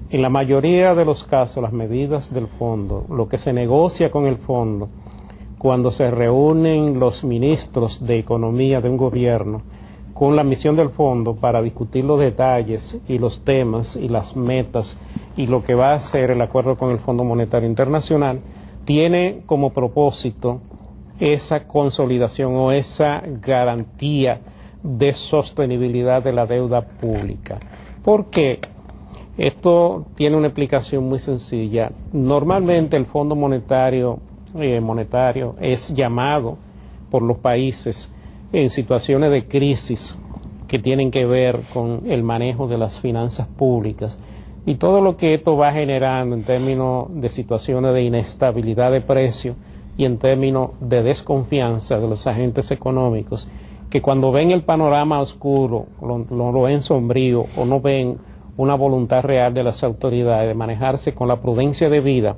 En la mayoría de los casos, las medidas del fondo, lo que se negocia con el fondo, cuando se reúnen los ministros de economía de un gobierno con la misión del fondo para discutir los detalles y los temas y las metas y lo que va a ser el acuerdo con el Fondo Monetario Internacional, tiene como propósito esa consolidación o esa garantía de sostenibilidad de la deuda pública. ¿Por qué? Esto tiene una explicación muy sencilla. Normalmente el Fondo Monetario es llamado por los países en situaciones de crisis que tienen que ver con el manejo de las finanzas públicas y todo lo que esto va generando en términos de situaciones de inestabilidad de precio y en términos de desconfianza de los agentes económicos, que cuando ven el panorama oscuro, lo ven sombrío o no ven una voluntad real de las autoridades de manejarse con la prudencia debida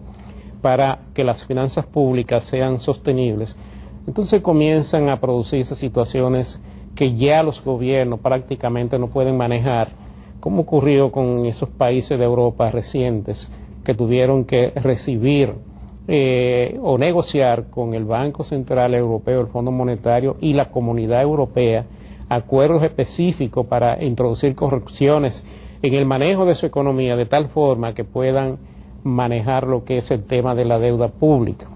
para que las finanzas públicas sean sostenibles, entonces comienzan a producirse situaciones que ya los gobiernos prácticamente no pueden manejar, como ocurrió con esos países de Europa recientes que tuvieron que recibir o negociar con el Banco Central Europeo, el Fondo Monetario y la Comunidad Europea acuerdos específicos para introducir correcciones en el manejo de su economía de tal forma que puedan manejar lo que es el tema de la deuda pública.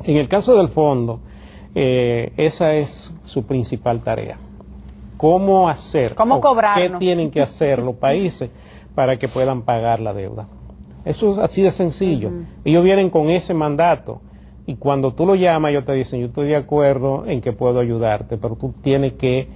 En el caso del fondo, esa es su principal tarea. ¿Cómo hacer? ¿Cómo cobrarnos? ¿Qué tienen que hacer los países para que puedan pagar la deuda? Eso es así de sencillo. Ellos vienen con ese mandato y cuando tú lo llamas, ellos te dicen, yo estoy de acuerdo en que puedo ayudarte, pero tú tienes que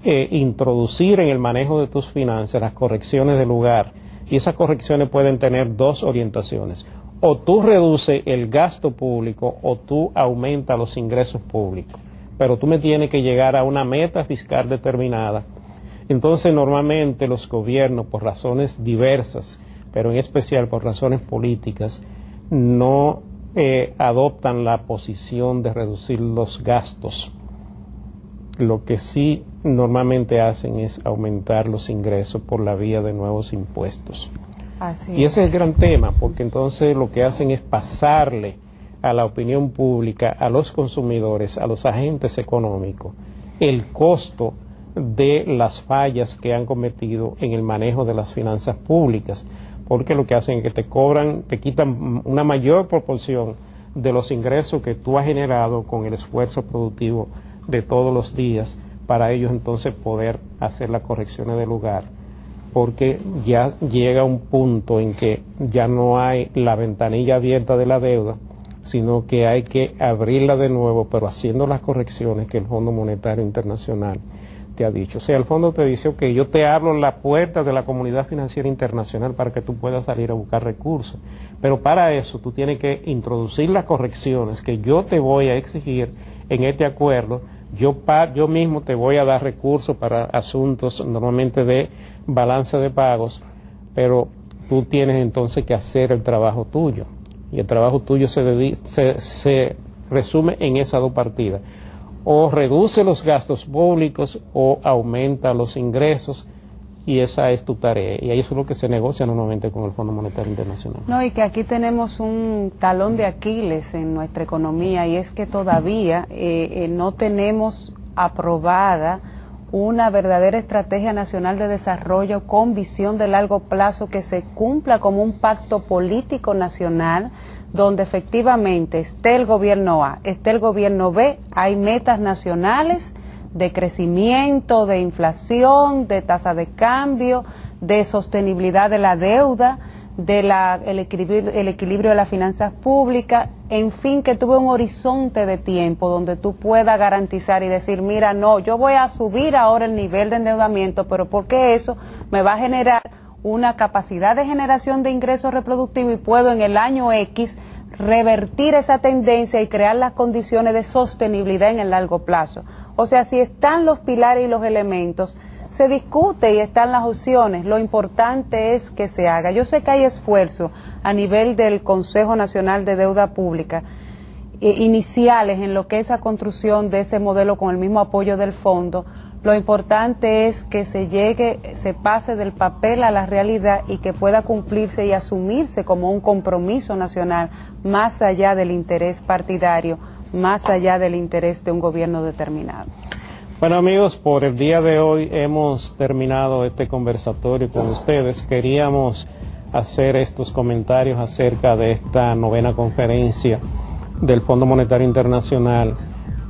introducir en el manejo de tus finanzas las correcciones de lugar, y esas correcciones pueden tener dos orientaciones: o tú reduces el gasto público o tú aumentas los ingresos públicos, pero tú me tienes que llegar a una meta fiscal determinada. Entonces normalmente los gobiernos, por razones diversas, pero en especial por razones políticas, no adoptan la posición de reducir los gastos. Lo que sí normalmente hacen es aumentar los ingresos por la vía de nuevos impuestos. Y ese es el gran tema, porque entonces lo que hacen es pasarle a la opinión pública, a los consumidores, a los agentes económicos, el costo de las fallas que han cometido en el manejo de las finanzas públicas, porque lo que hacen es que te quitan una mayor proporción de los ingresos que tú has generado con el esfuerzo productivo de todos los días, para ellos entonces poder hacer las correcciones de lugar, porque ya llega un punto en que ya no hay la ventanilla abierta de la deuda, sino que hay que abrirla de nuevo, pero haciendo las correcciones que el Fondo Monetario Internacional te ha dicho. O sea, el fondo te dice, ok, yo te abro la puerta de la comunidad financiera internacional para que tú puedas salir a buscar recursos, pero para eso tú tienes que introducir las correcciones que yo te voy a exigir en este acuerdo. Yo mismo te voy a dar recursos para asuntos normalmente de balanza de pagos, pero tú tienes entonces que hacer el trabajo tuyo, y el trabajo tuyo se resume en esas dos partidas: o reduce los gastos públicos o aumenta los ingresos, y esa es tu tarea, y eso es lo que se negocia normalmente con el Fondo Monetario Internacional. No, y que aquí tenemos un talón de Aquiles en nuestra economía, y es que todavía no tenemos aprobada una verdadera estrategia nacional de desarrollo con visión de largo plazo que se cumpla como un pacto político nacional, donde efectivamente esté el gobierno A, esté el gobierno B, hay metas nacionales de crecimiento, de inflación, de tasa de cambio, de sostenibilidad de la deuda, de el equilibrio de las finanzas públicas, en fin, que tuve un horizonte de tiempo donde tú puedas garantizar y decir, mira, no, yo voy a subir ahora el nivel de endeudamiento, pero porque eso me va a generar una capacidad de generación de ingresos reproductivos y puedo en el año X revertir esa tendencia y crear las condiciones de sostenibilidad en el largo plazo. O sea, si están los pilares y los elementos, se discute y están las opciones. Lo importante es que se haga. Yo sé que hay esfuerzo a nivel del Consejo Nacional de Deuda Pública, iniciales en lo que es la construcción de ese modelo con el mismo apoyo del fondo. Lo importante es que se pase del papel a la realidad y que pueda cumplirse y asumirse como un compromiso nacional más allá del interés partidario, más allá del interés de un gobierno determinado. Bueno, amigos, por el día de hoy hemos terminado este conversatorio con ustedes. Queríamos hacer estos comentarios acerca de esta 9ª conferencia del Fondo Monetario Internacional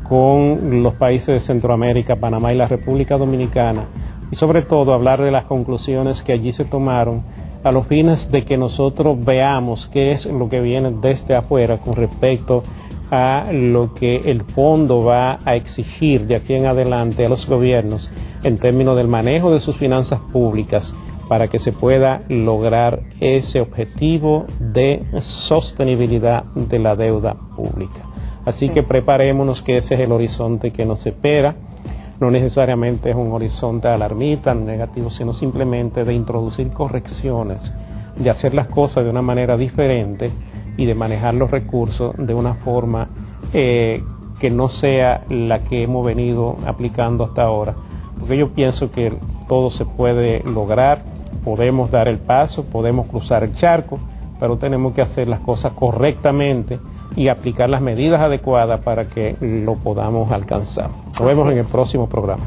con los países de Centroamérica, Panamá y la República Dominicana, y sobre todo hablar de las conclusiones que allí se tomaron a los fines de que nosotros veamos qué es lo que viene desde afuera con respecto a lo que el fondo va a exigir de aquí en adelante a los gobiernos en términos del manejo de sus finanzas públicas para que se pueda lograr ese objetivo de sostenibilidad de la deuda pública. Así que preparémonos, que ese es el horizonte que nos espera. No necesariamente es un horizonte alarmista, negativo, sino simplemente de introducir correcciones, de hacer las cosas de una manera diferente y de manejar los recursos de una forma que no sea la que hemos venido aplicando hasta ahora. Porque yo pienso que todo se puede lograr, podemos dar el paso, podemos cruzar el charco, pero tenemos que hacer las cosas correctamente y aplicar las medidas adecuadas para que lo podamos alcanzar. Nos vemos en el próximo programa.